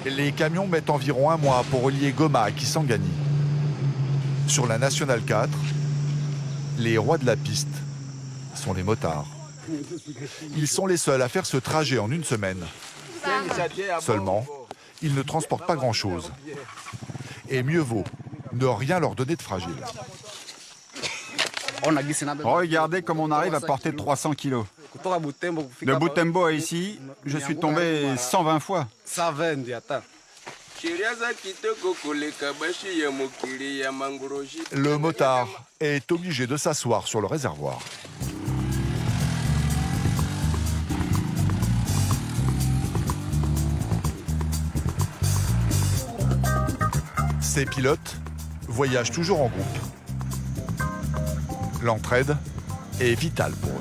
Les camions mettent environ un mois pour relier Goma à Kisangani. Sur la Nationale 4, les rois de la piste sont les motards. Ils sont les seuls à faire ce trajet en une semaine. Seulement, ils ne transportent pas grand-chose. Et mieux vaut ne rien leur donner de fragile. Regardez comme on arrive à porter 300 kilos. De Butembo à ici, je suis tombé 120 fois. Le motard est obligé de s'asseoir sur le réservoir. Ces pilotes voyagent toujours en groupe. L'entraide est vitale pour eux.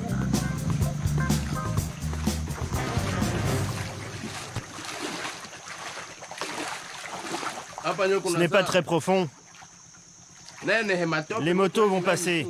Ce n'est pas très profond. Les motos vont passer.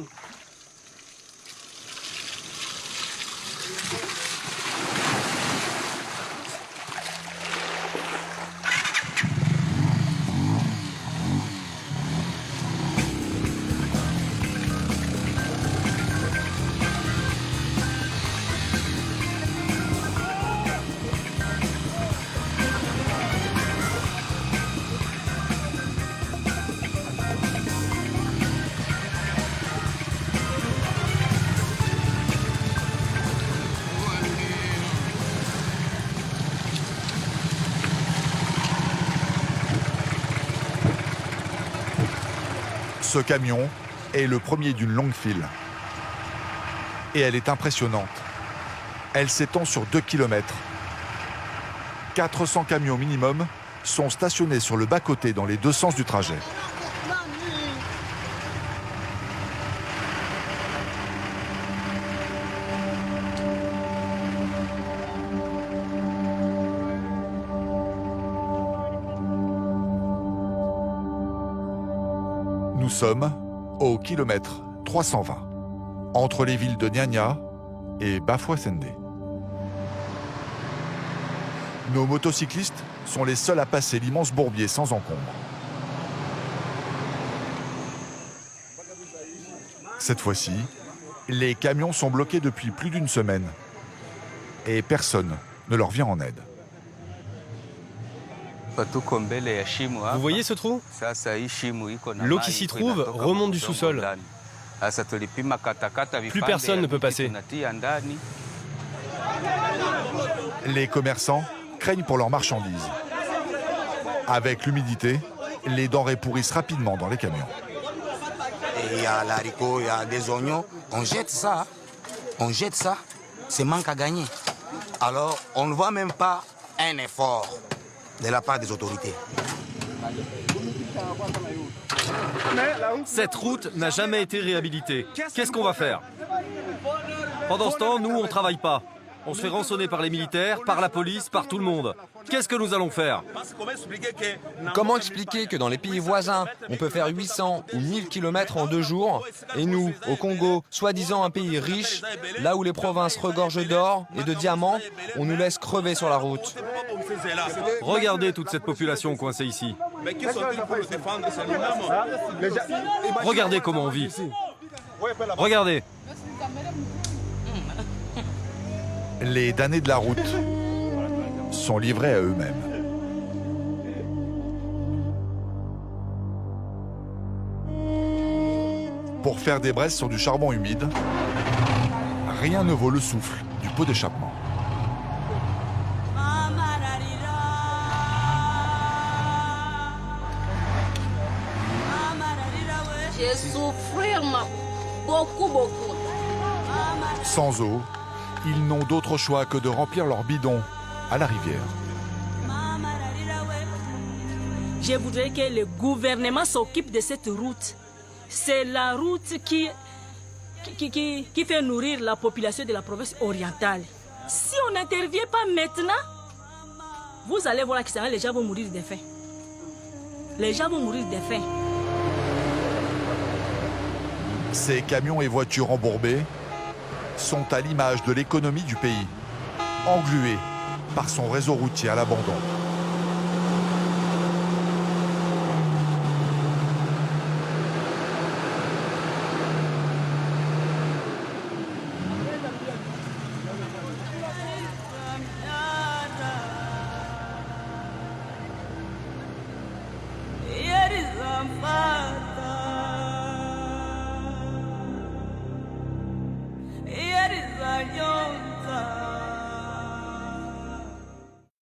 Ce camion est le premier d'une longue file. Et elle est impressionnante. Elle s'étend sur 2 km. 400 camions minimum sont stationnés sur le bas-côté dans les deux sens du trajet. Nous sommes au kilomètre 320, entre les villes de Nyanya et Bafouassende. Nos motocyclistes sont les seuls à passer l'immense bourbier sans encombre. Cette fois-ci, les camions sont bloqués depuis plus d'une semaine et personne ne leur vient en aide. Vous voyez ce trou? L'eau qui s'y trouve remonte du sous-sol. Plus personne ne peut passer. Les commerçants craignent pour leurs marchandises. Avec l'humidité, les denrées pourrissent rapidement dans les camions. Il y a l'haricot, il y a des oignons. On jette ça, c'est manque à gagner. Alors, on ne voit même pas un effort de la part des autorités. Cette route n'a jamais été réhabilitée. Qu'est-ce qu'on va faire? Pendant ce temps, nous, on ne travaille pas. On se fait rançonner par les militaires, par la police, par tout le monde. Qu'est-ce que nous allons faire? Comment expliquer que dans les pays voisins, on peut faire 800 ou 1000 km en 2 jours, et nous, au Congo, soi-disant un pays riche, là où les provinces regorgent d'or et de diamants, on nous laisse crever sur la route? Regardez toute cette population coincée ici. Regardez comment on vit. Regardez. Les damnés de la route sont livrés à eux-mêmes. Pour faire des braises sur du charbon humide, rien ne vaut le souffle du pot d'échappement. J'ai souffert beaucoup. Sans eau, ils n'ont d'autre choix que de remplir leurs bidons à la rivière. Je voudrais que le gouvernement s'occupe de cette route. C'est la route qui fait nourrir la population de la province orientale. Si on n'intervient pas maintenant, vous allez voir que les gens vont mourir de faim. Les gens vont mourir de faim. Ces camions et voitures embourbées sont à l'image de l'économie du pays, engluée par son réseau routier à l'abandon.